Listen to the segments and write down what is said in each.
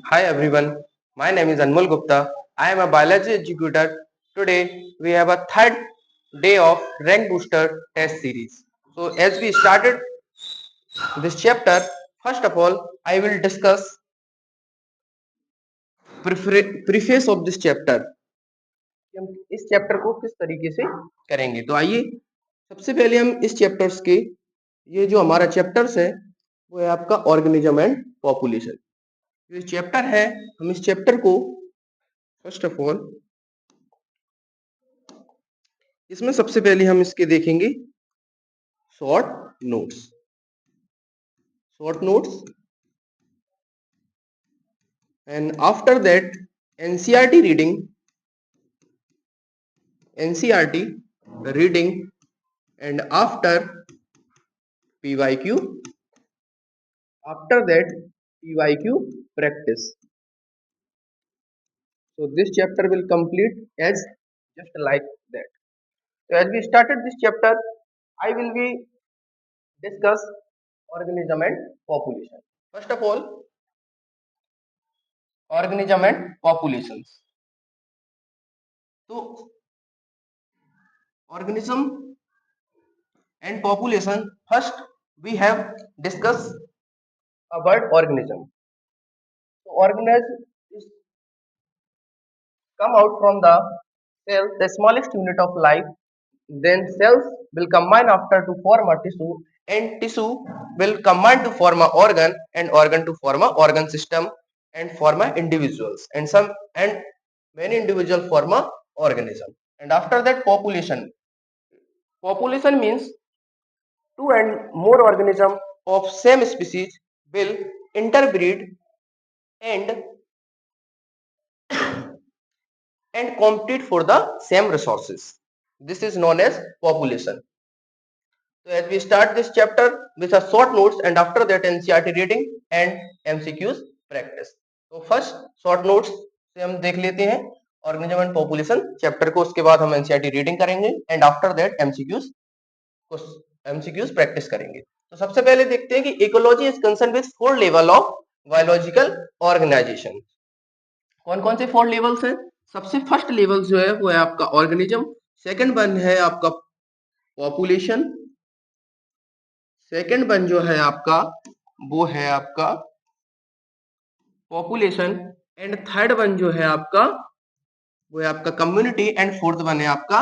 Hi everyone, my name is Anmol Gupta. I am a biology educator. Today we have a third day of Rank Booster test series. So as we started this chapter, first of all I will discuss preface of this chapter. हम इस chapter को किस तरीके से करेंगे, तो आइए सबसे पहले हम इस चैप्टर्स के ये जो हमारा चैप्टर्स है वो है आपका ऑर्गेनिज्म एंड पॉपुलेशन। जो चैप्टर है हम इस चैप्टर को फर्स्ट ऑफ ऑल इसमें सबसे पहले हम इसके देखेंगे short notes and after that NCERT reading and after PYQ, after that PYQ practice. So this chapter will complete as just like that. So as we started this chapter, I will be discuss organism and population. First of all, organism and populations. So organism and population, first we have discussed about organism. So organism is come out from the cell, the smallest unit of life. Then cells will combine after to form a tissue, and tissue will combine to form a organ, and organ to form a organ system, and form a individuals, and many individual form a organism. And after that population. Population means two and more organism of same species will interbreed and compete for the same resources. This is known as population. So as we start this chapter with a short notes and after that NCERT reading and MCQs practice. तो first short notes से हम देख लेते हैं organism and population chapter को, उसके बाद हम एनसीईआरटी रीडिंग करेंगे and after that MCQs practice करेंगे। तो सबसे पहले देखते हैं कि ecology is concern with 4 level of biological organisation. कौन कौन से 4 लेवल्स हैं? सबसे फर्स्ट लेवल जो है वो है आपका ऑर्गेनिज्म, सेकंड वन है आपका पॉपुलेशन, सेकंड वन जो है आपका वो है आपका पॉपुलेशन एंड थर्ड वन जो है आपका वो है आपका कम्युनिटी एंड फोर्थ वन है आपका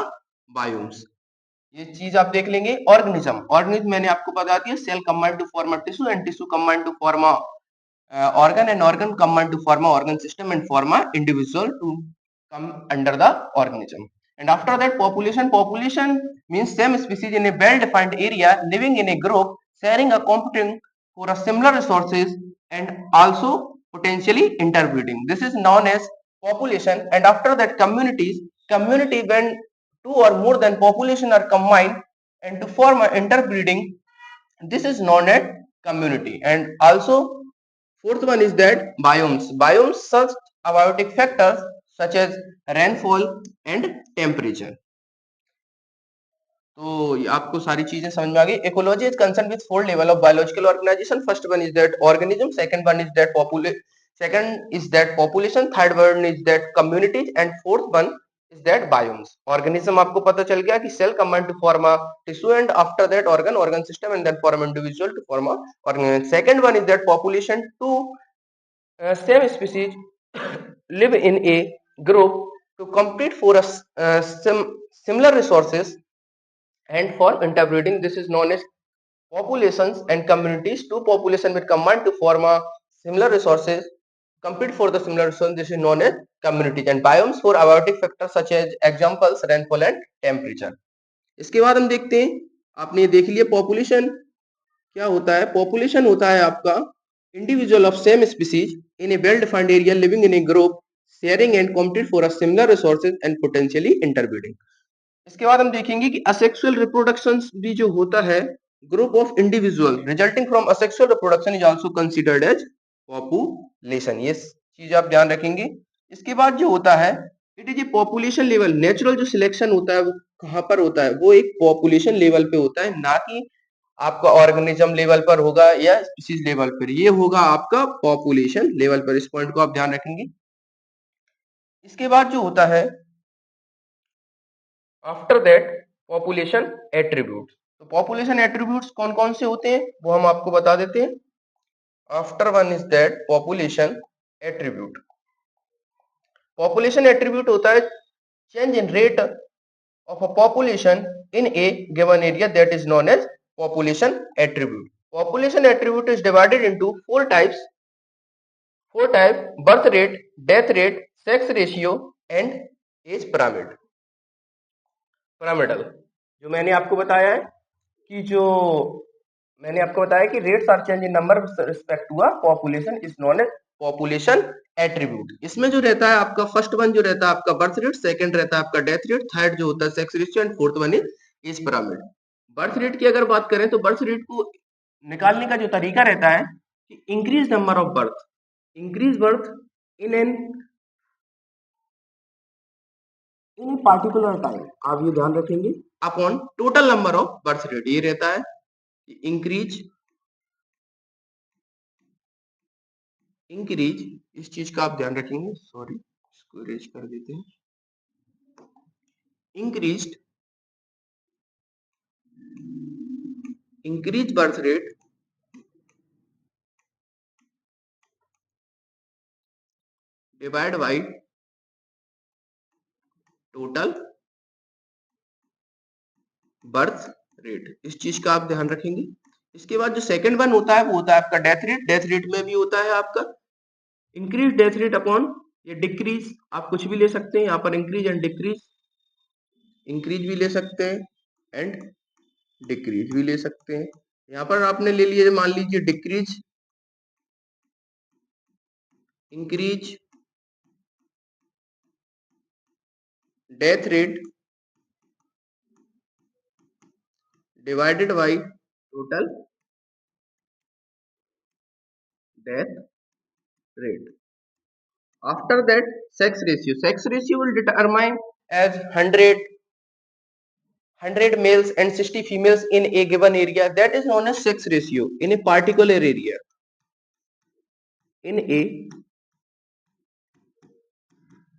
बायोम्स। ये चीज आप देख लेंगे। ऑर्गेनिज्म मैंने आपको बता दिया, cell combined to form a tissue and tissue combined to form a organ and organ combine to form a organ system and form a individual to come under the organism. And after that population means same species in a well defined area living in a group sharing a competing for a similar resources and also potentially interbreeding. This is known as population. And after that community when two or more than population are combined and to form a interbreeding, this is known as community. And also fourth one is that biomes such abiotic factors such as rainfall and temperature. तो आपको सारी चीजें समझ में आ गई। Ecology is concern with 4 level of biological organisation. First one is that organism, second one is that population, third one is that communities and fourth one is that biomes. Organism आपको पता चल गया कि cell combine to form a tissue and after that organ system and then form individual to form a organism. Second one is that population, two same species live in a group to compete for a similar resources and for interbreeding. This is known as populations. And communities, two population will combine to form a similar resources, compete for the similar resources. This is known as communities. And biomes for abiotic factors such as examples rainfall and temperature. इसके बाद हम देखते हैं, आपने देख लिया population क्या होता है। पॉपुलेशन होता है आपका individual of same species in A well defined area living in A group sharing and compete for a similar resources and potentially interbreeding. इसके बाद हम देखेंगे कि असेक्सुअल रिप्रोडक्शन भी जो होता है, group of individual resulting from asexual reproduction is also considered as population. ये चीज आप ध्यान रखेंगे। इसके बाद जो होता है it is a population level. Natural जो सिलेक्शन होता है वो कहां पर होता है? वो एक पॉपुलेशन लेवल पे होता है, ना कि आपका ऑर्गेनिज्म लेवल पर होगा या स्पीसीज लेवल पर, ये होगा आपका पॉपुलेशन लेवल पर। इस पॉइंट को आप ध्यान रखेंगे। इसके बाद जो होता है आफ्टर दैट पॉपुलेशन एट्रीब्यूट। तो पॉपुलेशन एट्रीब्यूट्स कौन कौन से होते हैं वो हम आपको बता देते हैं। After one is that population attribute. Population attribute होता है change in rate of a population in a given area, that is known as population attribute. Population attribute is divided into four types: birth rate, death rate, sex ratio and age pyramidal. जो मैंने आपको बताया है कि rates are change in number respect to population is known as population attribute. इसमें जो रहता है आपका फर्स्ट वन जो रहता है आपका बर्थ रेट, सेकंड रहता है आपका डेथ रेट, थर्ड जो होता है sex ratio and fourth one is age pyramid. Birth rate की अगर बात करें तो बर्थ रेट को निकालने का जो तरीका रहता है कि increase number of birth, increase birth in an in particular time, आप ये ध्यान रखेंगे, upon total number of birth rate. ये रहता है इंक्रीज इस चीज का आप ध्यान रखेंगे। सॉरी, इसको इरेज कर देते हैं। Increase birth rate divide by total birth rate, इस चीज का आप ध्यान रखेंगे। इसके बाद जो सेकंड वन होता है वो होता है आपका डेथ रेट। डेथ रेट में भी होता है आपका इंक्रीज डेथ रेट अपॉन ये डिक्रीज, आप कुछ भी ले सकते हैं यहाँ पर, इंक्रीज एंड डिक्रीज, इंक्रीज भी ले सकते हैं एंड डिक्रीज भी ले सकते हैं। यहाँ पर आपने ले लिए, मान लीजिए decrease, increase death rate divided by total death rate. After that, sex ratio. Sex ratio will determine as 100 males and 60 females in a given area. That is known as sex ratio in a particular area. In a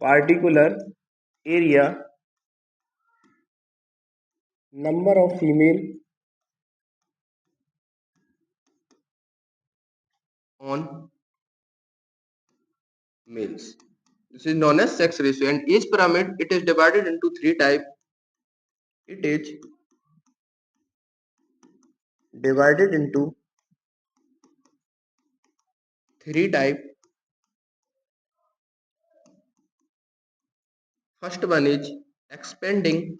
particular area, number of female on males. This is known as sex ratio. And age pyramid, it is divided into three types. It is divided into three types. First one is expanding,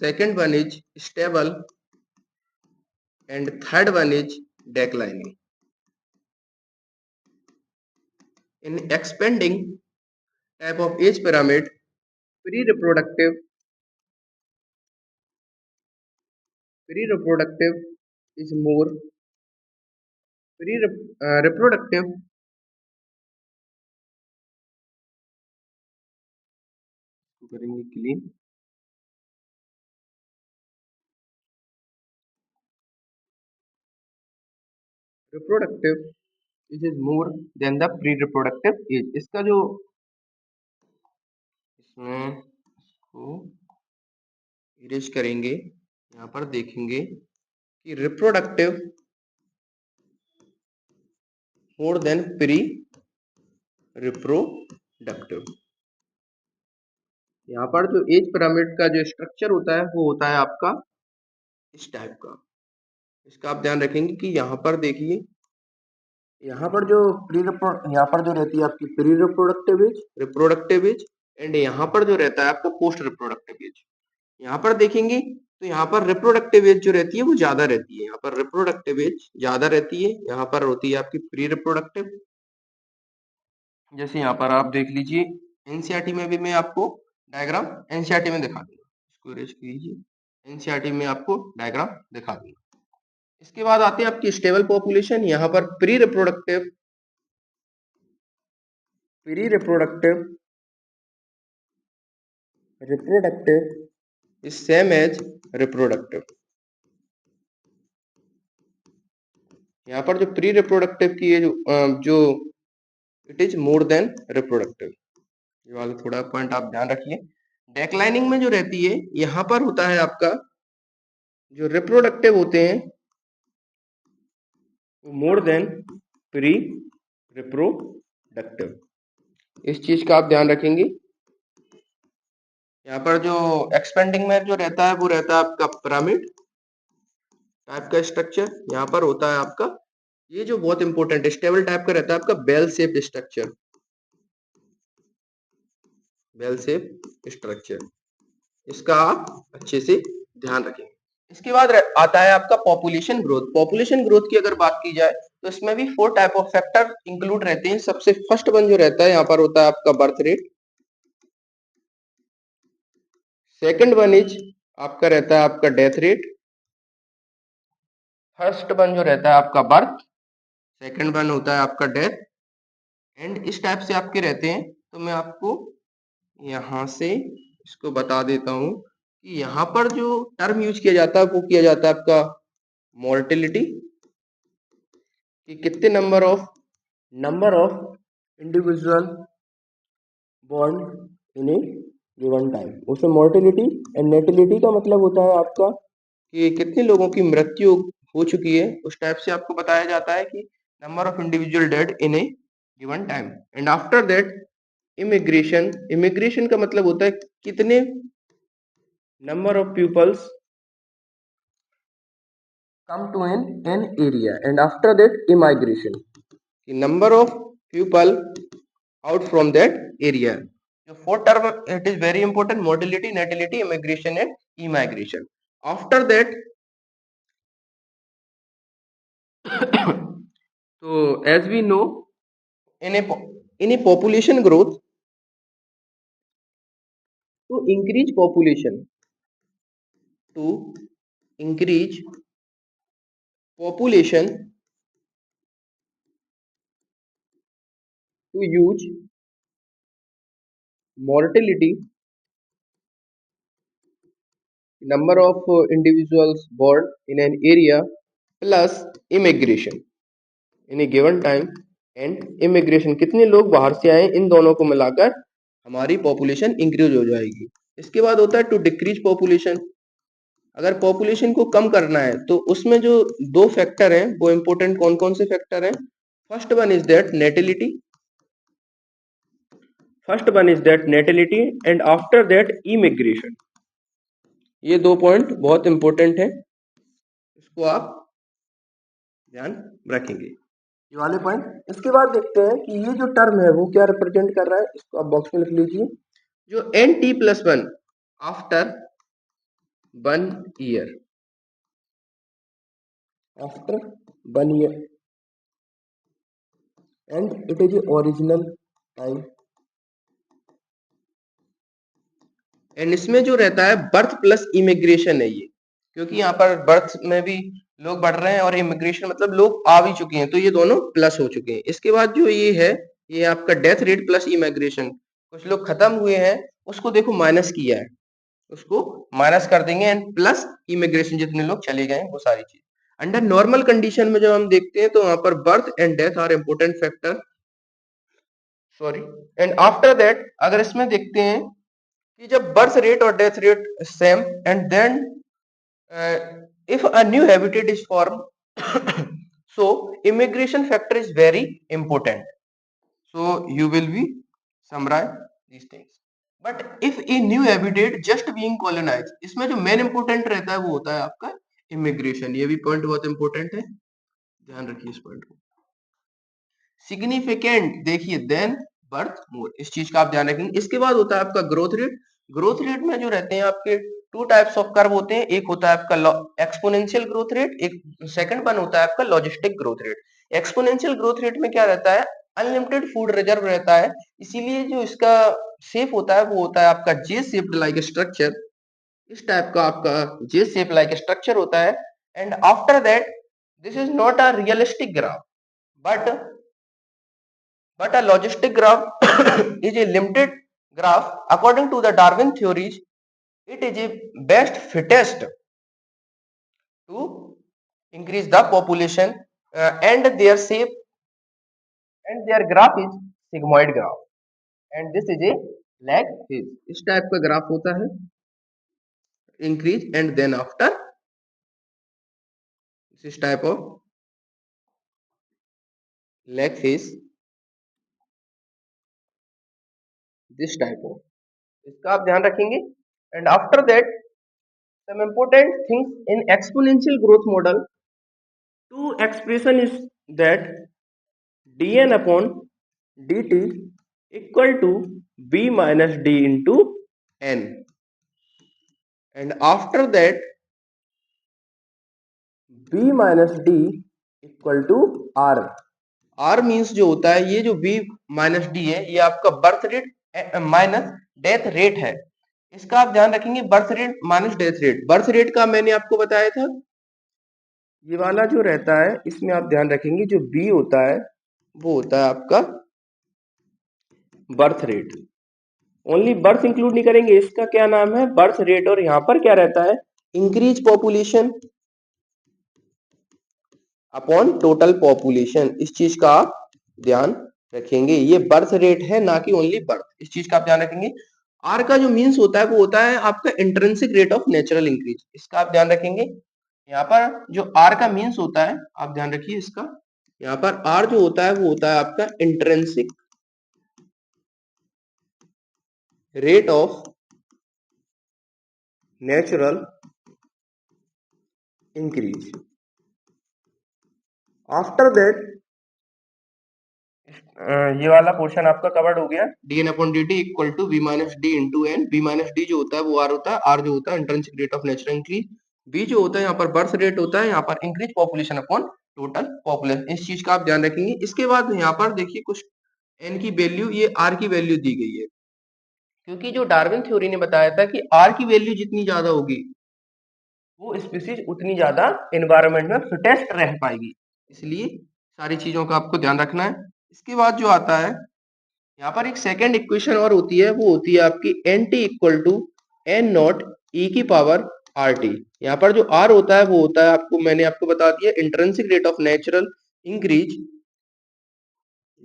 second one is stable, and third one is declining. In expanding type of age pyramid, pre-reproductive is more reproductive करेंगे clean, reproductive which is more than the pre-reproductive age. इसका जो इसमें इसको erase करेंगे, यहाँ पर देखेंगे कि reproductive more than pre reproductive. यहाँ पर जो एज पिरामिड का जो स्ट्रक्चर होता है वो होता है आपका इस टाइप का। इसका आप ध्यान रखेंगे कि यहाँ पर देखिए, यहाँ पर जो यहाँ पर जो रहती है आपकी प्री रिप्रोडक्टिव एज एंड यहाँ पर जो रहता है आपका पोस्ट रिप्रोडक्टिव एज। यहाँ पर देखेंगे तो यहाँ पर रिप्रोडक्टिव एज जो रहती है वो ज्यादा रहती है, यहाँ पर रिप्रोडक्टिव एज ज्यादा रहती है, यहाँ पर होती है आपकी प्री रिप्रोडक्टिव। जैसे यहाँ पर आप देख लीजिए, एनसीईआरटी में भी मैं आपको डायग्राम एनसीईआरटी में दिखा दूंगा, इसको इरेज कीजिए, एनसीईआरटी में आपको डायग्राम दिखा दूंगा। इसके बाद आते हैं आपकी स्टेबल पॉपुलेशन। यहाँ पर pre reproductive reproductive is same as reproductive. यहाँ पर जो प्री रिप्रोडक्टिव की है जो it is more than reproductive, ये वाला थोड़ा पॉइंट आप ध्यान रखिए। डेक्लाइनिंग में जो रहती है यहाँ पर होता है आपका जो रिप्रोडक्टिव होते हैं वो मोर देन प्री रिप्रोडक्टिव, इस चीज का आप ध्यान रखेंगे। यहाँ पर जो एक्सपेंडिंग में जो रहता है वो रहता है आपका पिरामिड टाइप का स्ट्रक्चर। यहाँ पर होता है आपका ये जो बहुत इंपॉर्टेंट स्टेबल टाइप का रहता है आपका bell shape structure, bell shape structure, इसका आप अच्छे से ध्यान रखें। इसके बाद आता है आपका पॉपुलेशन ग्रोथ। पॉपुलेशन ग्रोथ की अगर बात की जाए तो इसमें भी 4 टाइप ऑफ फैक्टर इंक्लूड रहते हैं। सबसे फर्स्ट वन जो रहता है यहाँ पर होता है आपका birth rate. Second one is आपका रहता है आपका डेथ रेट। फर्स्ट वन जो रहता है आपका बर्थ, सेकंड वन होता है आपका डेथ, एंड इस टाइप से आपके रहते हैं। तो मैं आपको यहाँ से इसको बता देता हूँ कि यहाँ पर जो टर्म यूज किया जाता है वो किया जाता है आपका मोर्टेलिटी, कि कितने number of individual born in a given time. उसमें मोर्टेलिटी एंड नेटिलिटी का मतलब होता है आपका कि कितने लोगों की मृत्यु हो चुकी है, उस टाइप से आपको बताया जाता है कि number of individual dead in a given time. And after that immigration, immigration का मतलब होता है कितने number of peoples come to an area, and after that immigration, the number of people out from that area. The four term it is very important: mortality, natality, immigration and immigration. After that so as we know, in a population growth, to increase population, to increase population, to use mortality, number of individuals born in an area, plus immigration in a given time, and immigration कितने लोग बाहर से आए, इन दोनों को मिलाकर हमारी population increase हो जाएगी। इसके बाद होता है टू डिक्रीज पॉपुलेशन। अगर पॉपुलेशन को कम करना है तो उसमें जो दो फैक्टर हैं वो इंपॉर्टेंट कौन कौन से फैक्टर हैं? First one is that natality, and after that immigration. ये दो पॉइंट बहुत इंपॉर्टेंट है, इसको आप ध्यान रखेंगे, ये वाले पॉइंट। इसके बाद देखते हैं कि ये जो टर्म है वो क्या रिप्रेजेंट कर रहा है, इसको आप बॉक्स में लिख लीजिए। जो N+1 after 1 year, after 1 year, and it is original time. And इसमें जो रहता है बर्थ प्लस इमिग्रेशन है ये, क्योंकि यहाँ पर बर्थ में भी लोग बढ़ रहे हैं और इमिग्रेशन मतलब लोग आ भी चुके हैं, तो ये दोनों प्लस हो चुके हैं। इसके बाद जो ये है ये आपका डेथ रेट प्लस इमिग्रेशन, कुछ लोग खत्म हुए हैं उसको देखो माइनस किया है, उसको माइनस कर देंगे, एंड प्लस इमिग्रेशन जितने लोग चले गए वो सारी चीज। अंडर नॉर्मल कंडीशन में जब हम देखते हैं तो वहां पर birth and death are important factor, sorry. And after that अगर इसमें देखते हैं कि जब बर्थ रेट और death rate same, and then if a new habitat is formed so immigration factor is very important, so you will be summarize these things. but if a new habitat just being colonized, इसमें जो main important रहता है वो होता है आपका immigration. ये भी पॉइंट बहुत इंपोर्टेंट है, ध्यान रखिए इस पॉइंट को। सिग्निफिकेंट देखिए देन बर्थ मोर, इस चीज का आप ध्यान रखेंगे। इसके बाद होता है आपका ग्रोथ रेट। ग्रोथ रेट में जो रहते हैं आपके टू टाइप्स ऑफ कर्व होते हैं, एक होता है आपका एक्सपोनेंशियल ग्रोथ रेट, एक सेकंड वन होता है आपका logistic growth rate. Exponential growth rate में क्या रहता है, अनलिमिटेड फूड रिजर्व रहता है, इसीलिए जो इसका शेप होता है वो होता है आपका जे शेप्ड लाइक स्ट्रक्चर, इस टाइप का आपका जे शेप लाइक स्ट्रक्चर होता है। And after that this is not a realistic graph, but a logistic graph is a limited graph according to the Darwin theories. It is a best fittest to increase the population and their shape and their graph is sigmoid graph and this is a lag phase. इस type का graph होता है increase and then after this type of lag phase this type of इसका आप ध्यान रखेंगे and after that some important things in exponential growth model two expression is that dn upon dt equal to b minus d into n and after that b minus d equal to r r means जो होता है ये जो b minus D है ये आपका birth rate minus death rate है इसका आप ध्यान रखेंगे birth rate minus death rate birth rate का मैंने आपको बताया था ये वाला जो रहता है इसमें आप ध्यान रखेंगे जो b होता है वो होता है आपका birth rate only birth include नहीं करेंगे इसका क्या नाम है बर्थ रेट और यहाँ पर क्या रहता है increase population upon total population इस चीज का आप ध्यान रखेंगे ये बर्थ रेट है ना कि ओनली बर्थ इस चीज का आप ध्यान रखेंगे आर का जो मीन्स होता है वो होता है आपका intrinsic rate of natural increase इसका आप ध्यान रखेंगे यहाँ पर जो आर का मीन्स होता है आप ध्यान रखिए इसका यहाँ पर आर जो होता है वो होता है आपका intrinsic rate of natural increase after that ये वाला पोर्शन आपका कवर्ड हो गया dn upon dt equal to v minus D into N B minus D जो होता है वो आर होता है आर जो होता है intrinsic rate of natural increase B जो होता है यहाँ पर बर्थ रेट होता है यहाँ पर increase population upon total population इस चीज का आप ध्यान रखेंगे इसके बाद यहाँ पर देखिए कुछ एन की वैल्यू ये आर की वैल्यू दी गई है क्योंकि जो डार्विन थ्योरी ने बताया था कि आर की वैल्यू जितनी ज्यादा होगी वो स्पीसीज उतनी ज्यादा एनवायरनमेंट में फिटेस्ट रह पाएगी इसलिए सारी चीजों का आपको ध्यान रखना है इसके बाद जो आता है यहाँ पर एक सेकेंड इक्वेशन और होती है वो होती है आपकी N T equal to N naught E की पावर आर टी यहाँ पर जो आर होता है वो होता है आपको मैंने आपको बता दिया intrinsic rate of natural increase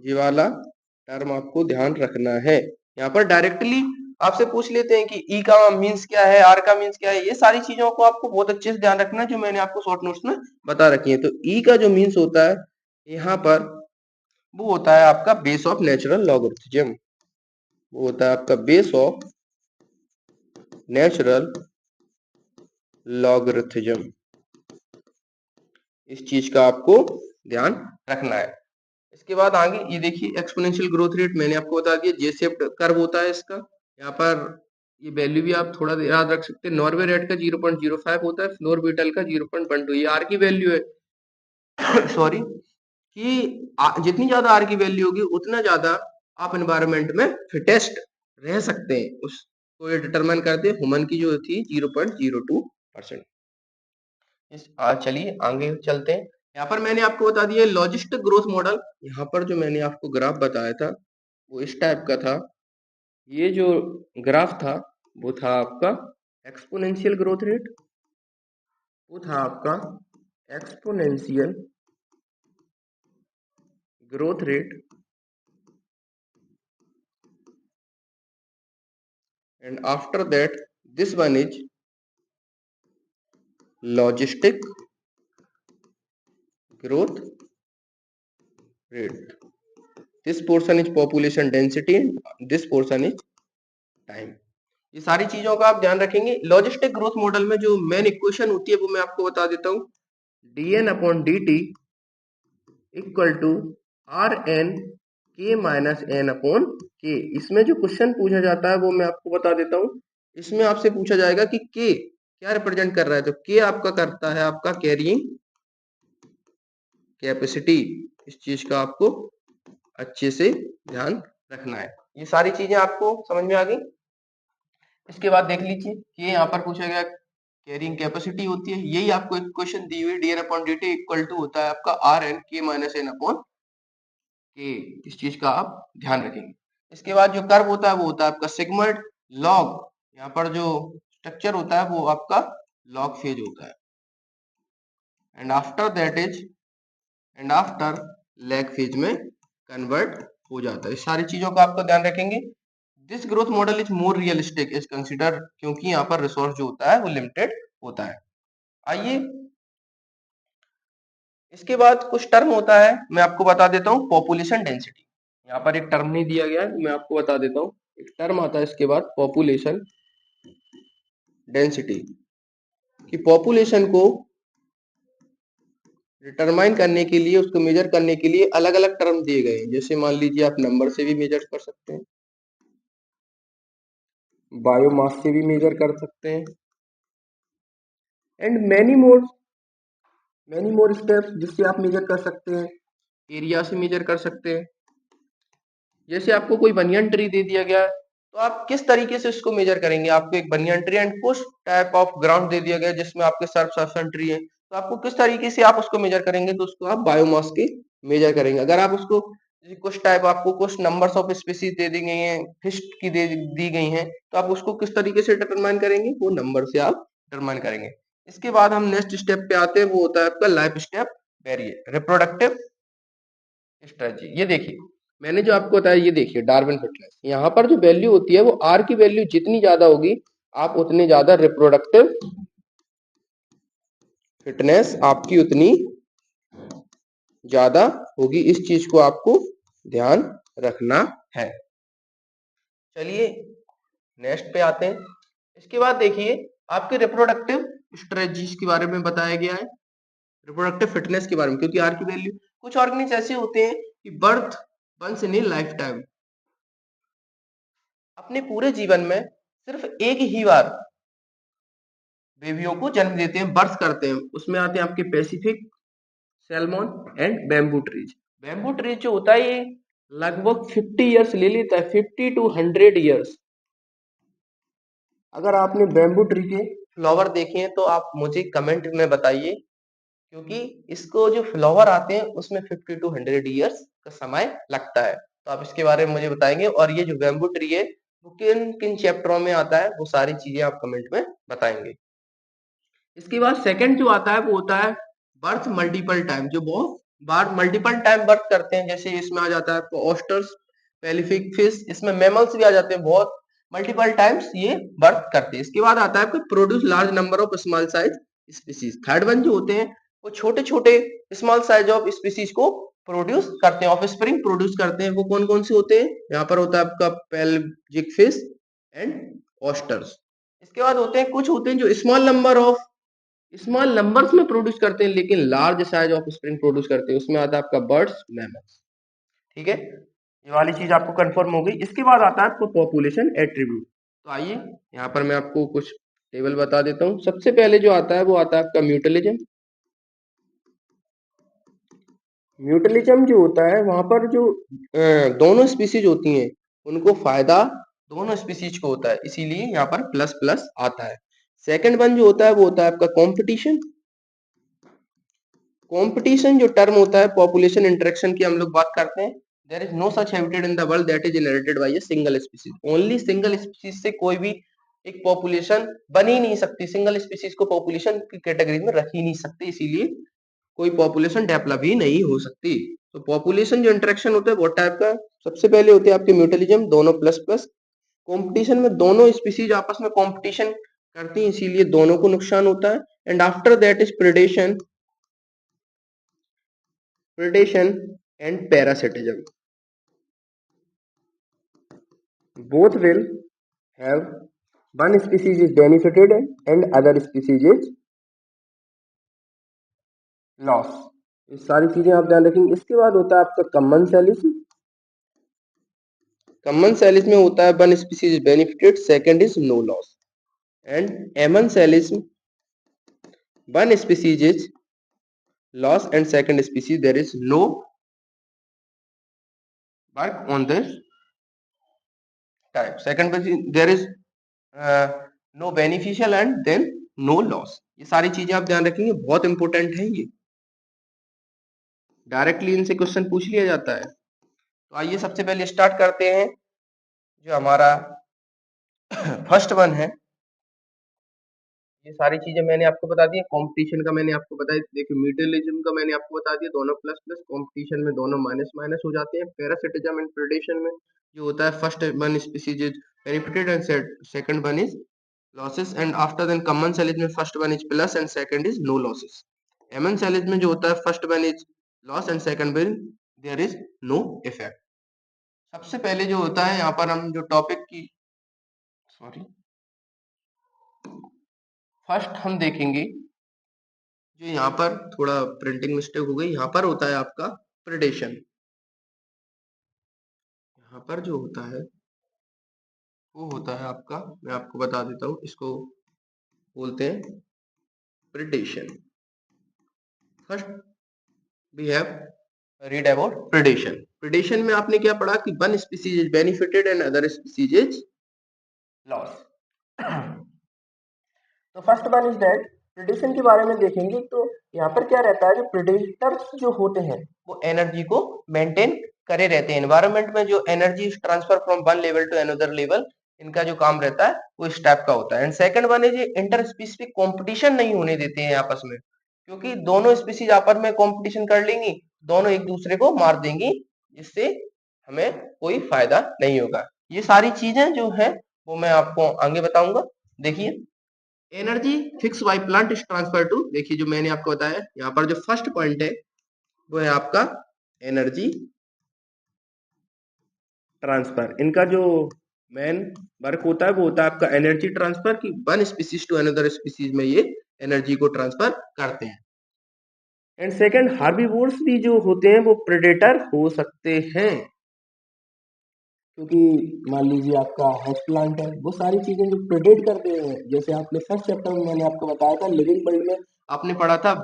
ये वाला टर्म आपको ध्यान रखना है यहाँ पर डायरेक्टली आपसे पूछ लेते हैं कि ई का मीन्स क्या है आर का मीन्स क्या है ये सारी चीजों को आपको बहुत अच्छे से ध्यान रखना है जो मैंने आपको शॉर्ट नोट्स में बता रखी है तो ई का जो मीन्स होता है यहाँ पर वो होता है आपका बेस ऑफ नेचुरल लॉगरिथम वो होता है आपका बेस ऑफ नेचुरल लॉगरिथम इस चीज का आपको ध्यान रखना है इसके बाद आगे ये देखिए एक्सपोनेंशियल ग्रोथ रेट मैंने आपको बता दिया जे शेप्ड कर्व होता है इसका यहाँ पर ये वैल्यू भी आप थोड़ा याद रख सकते हैं नॉर्वे रेट का 0.05 होता है फ्लोर बीटल का 0.12 ये आर की वैल्यू है सॉरी कि जितनी ज्यादा आर की वैल्यू होगी उतना ज्यादा आप एनवायरनमेंट में फिटेस्ट रह सकते हैं उसको ये डिटरमाइन करते हैं ह्यूमन की जो थी 0.02%। चलिए आगे चलते हैं यहाँ पर मैंने आपको बता दिया लॉजिस्टिक ग्रोथ मॉडल यहाँ पर जो मैंने आपको ग्राफ बताया था वो इस टाइप का था ये जो ग्राफ था वो था आपका एक्सपोनेंशियल ग्रोथ रेट वो था आपका exponential growth rate and after that this one is logistic growth rate this portion is population density and this portion is time ये सारी चीजों का आप ध्यान रखेंगे लॉजिस्टिक ग्रोथ मॉडल में जो मेन इक्वेशन होती है वो मैं आपको बता देता हूँ dn upon dt equal to R N K minus N upon K इसमें जो क्वेश्चन पूछा जाता है वो मैं आपको बता देता हूँ इसमें आपसे पूछा जाएगा कि के क्या रिप्रेजेंट कर रहा है तो के आपका करता है आपका कैरिंग कैपेसिटी इस चीज का आपको अच्छे से ध्यान रखना है ये सारी चीजें आपको समझ में आ गई इसके बाद देख लीजिए कि यहाँ पर पूछा गया कैरिंग कैपेसिटी होती है यही आपको एक क्वेश्चन दी हुई dn upon dt equal to होता है आपका R N K minus N upon K इस चीज का आप ध्यान रखेंगे इसके बाद जो कर्व होता है वो होता है आपका सिग्मॉइड लॉग यहाँ पर जो स्ट्रक्चर होता है वो आपका लॉग फेज होता है, एंड आफ्टर लैग फेज में कन्वर्ट हो जाता है। इस सारी चीजों का आपको ध्यान रखेंगे। This growth model is more realistic is consider, क्योंकि यहाँ पर रिसोर्स जो होता है वो लिमिटेड होता है। आइए इसके बाद कुछ टर्म होता है, मैं आपको बता देता हूँ। पॉपुलेशन डेंसिटी, यहाँ पर एक टर्म नहीं दिया गया है, मैं आपको बता देता हूँ। एक टर्म आता है इसके बाद पॉपुलेशन डेंसिटी, कि पॉपुलेशन को डिटरमाइन करने के लिए, उसको मेजर करने के लिए अलग अलग टर्म दिए गए हैं। जैसे मान लीजिए आप नंबर से भी मेजर कर सकते हैं, बायोमास से भी मेजर कर सकते हैं, एंड मैनी मोर स्टेप्स जिससे आप मेजर कर सकते हैं। एरिया से मेजर कर सकते हैं। जैसे आपको कोई बनियन ट्री दे दिया गया है, तो आप किस तरीके से उसको मेजर करेंगे। आपको एक बनियन ट्री एंड कुछ टाइप ऑफ ग्राउंड दे दिया गया है जिसमें आपके सर्फ ट्री है, तो आपको किस तरीके से आप उसको मेजर करेंगे, तो उसको आप बायोमास के मेजर करेंगे। अगर आप उसको कुछ टाइप, आपको कुछ नंबर्स ऑफ स्पीसीज दे दी गई हैं, फिश की दी गई हैं, तो आप उसको किस तरीके से डिटरमाइन करेंगे, वो नंबर से आप डिटरमाइन करेंगे। इसके बाद हम नेक्स्ट स्टेप पे आते हैं, वो होता है आपका life step variate reproductive strategy. ये देखिए मैंने जो आपको बताया, ये देखिए डार्विन फिटनेस, यहाँ पर जो वैल्यू होती है वो आर की वैल्यू जितनी ज्यादा होगी, आप उतनी ज्यादा रिप्रोडक्टिव फिटनेस आपकी उतनी ज्यादा होगी। इस चीज को आपको ध्यान रखना है। चलिए नेक्स्ट पे आते हैं। इसके बाद देखिए आपके रिप्रोडक्टिव स्ट्रेटजीज के बारे में बताया गया है, रिप्रोडक्टिव फिटनेस के बारे में, क्योंकि आर की वैल्यू, कुछ ऑर्गेनिज ऐसे होते हैं कि birth once in a life time, अपने पूरे जीवन में सिर्फ एक ही बार बेबियों को जन्म देते हैं, बर्थ करते हैं। उसमें आते हैं आपके Pacific salmon and bamboo trees. Bamboo trees जो होता है ये लगभग 50 ईयर्स ले लेता है, 50 to 100 ईयर्स। अगर आपने बैम्बू ट्री के फ्लावर देखे हैं तो आप मुझे कमेंट में बताइए, क्योंकि इसको जो फ्लावर आते हैं उसमें 50 to 100 ईयर्स का समय लगता है। तो आप इसके बारे में मुझे बताएंगे, और ये जो बैम्बू ट्री है वो किन किन चैप्टरों में आता है, वो सारी चीजें आप कमेंट में बताएंगे। इसके बाद सेकंड जो आता है वो होता है बर्थ मल्टीपल टाइम, जो बहुत बार मल्टीपल टाइम बर्थ करते हैं। जैसे इसमें आ जाता है आपको ऑस्टर्स, पेलिफिक फिश, इसमें मैमल्स भी आ जाते हैं, बहुत मल्टीपल टाइम्स ये बर्थ करते हैं। इसके बाद आता है आपको produce large number of small size species. Third one जो होते हैं वो छोटे छोटे स्मॉल साइज ऑफ स्पीसीज को प्रोड्यूस करते हैं, ऑफ स्प्रिंग प्रोड्यूस करते हैं। वो कौन कौन से होते हैं, यहाँ पर होता है आपका पेल्जिक फिश एंड ऑस्टर्स। इसके बाद होते हैं कुछ होते हैं जो स्मॉल नंबर्स में प्रोड्यूस करते हैं लेकिन large size of spring produce करते हैं। उसमें आता है आपका बर्ड्स, मैमल्स। ठीक है, ये वाली चीज आपको कंफर्म हो गई। इसके बाद आता है आपको पॉपुलेशन एट्रीब्यूट। तो आइए यहाँ पर मैं आपको कुछ टेबल बता देता हूँ। सबसे पहले जो आता है वो आता है आपका म्यूटलिज्म। म्यूटलिज्म जो होता है वहां पर जो दोनों स्पीसीज होती हैं उनको फायदा दोनों स्पीसीज को होता है, इसीलिए यहाँ पर प्लस प्लस आता है। सेकंड वन जो होता है वो होता है आपका कंपटीशन। कंपटीशन जो टर्म होता है पॉपुलेशन इंटरेक्शन की हम लोग बात करते हैं। There is no such habitat in the world that is inherited by a single species. Only single species से कोई भी एक पॉपुलेशन बन ही नहीं सकती, सिंगल स्पीसीज को पॉपुलेशन की कैटेगरी में रख ही नहीं सकते, इसीलिए कोई पॉपुलेशन डेवलप ही नहीं हो सकती। तो पॉपुलेशन जो इंटरेक्शन होता है वो टाइप का सबसे पहले होते हैं आपके म्यूटलिज्म, दोनों प्लस प्लस। कंपटीशन में दोनों स्पीसीज आपस में कंपटीशन करती हैं, इसीलिए दोनों को नुकसान होता है। And after that is predation and parasitism. Both will have one species is benefited and other species is loss. ये सारी चीजें आप ध्यान रखेंगे। इसके बाद होता है आपका कॉमन सेलिज्म। कॉमन सेलिज्म में होता है one species is benefited, second is no loss. And amensalism one species is loss and second species there is no work on this type। second there is no beneficial and then no loss। ये सारी चीजें आप ध्यान रखेंगे, बहुत important है ये, directly इनसे क्वेश्चन पूछ लिया जाता है। तो आइए सबसे पहले स्टार्ट करते हैं। जो हमारा फर्स्ट वन है ये सारी चीजें मैंने आपको बता दी। कंपटीशन का मैंने आपको बताया, देखिए म्यूचुअलिज्म का मैंने आपको बता दिया, दोनों प्लस प्लस, कंपटीशन में दोनों माइनस माइनस हो जाते हैं। पैरासिटिज्म एंड प्रेडेशन में जो होता है, first one species is benefited and second one is losses, and after then commensalism में first one is plus and second is no losses. Amensalism में जो होता है, first one is loss and second one there is no effect. सबसे पहले जो होता है यहाँ पर हम जो टॉपिक की सॉरी फर्स्ट हम देखेंगे, जो यहाँ पर थोड़ा प्रिंटिंग मिस्टेक हो गई, यहाँ पर होता है आपका प्रेडेशन। यहाँ पर जो होता है वो होता है आपका, मैं आपको बता देता हूँ, इसको बोलते हैं predation. First we have read about predation. Predation में आपने क्या पढ़ा कि one species is benefited and other species is loss. तो first one is that predation के बारे में देखेंगे। तो यहाँ पर क्या रहता है, जो प्रेडेटर्स जो होते हैं वो एनर्जी को मेंटेन करे रहते हैं। एनवायरनमेंट में जो energy transfer from one level to another level, इनका जो काम रहता है वो इस टाइप का होता है। And second one is inter specific competition नहीं होने देते हैं आपस में, क्योंकि दोनों स्पीसीज आपस में कंपटीशन कर लेंगी, दोनों एक दूसरे को मार देंगी, जिससे हमें कोई फायदा नहीं होगा। ये सारी चीजें जो है वो मैं आपको आगे बताऊंगा। देखिए, energy fix by plant is transfer to, देखिए जो मैंने आपको बताया यहाँ पर जो फर्स्ट पॉइंट है वो है आपका एनर्जी ट्रांसफर। इनका जो मेन वर्क होता है वो होता है आपका एनर्जी ट्रांसफर, की one species to another species में ये एनर्जी को ट्रांसफर करते हैं। एंड सेकंड, हार्बीवोर्स भी जो होते हैं वो प्रेडेटर हो सकते हैं, क्योंकि मान लीजिए आपका हाउस प्लांट है, वो सारी चीजें जो प्रेडेट करते हैं, जैसे आपने फर्स्ट चैप्टर में मैंने आपको बताया था लिविंग वर्ल्ड में आपने पढ़ा था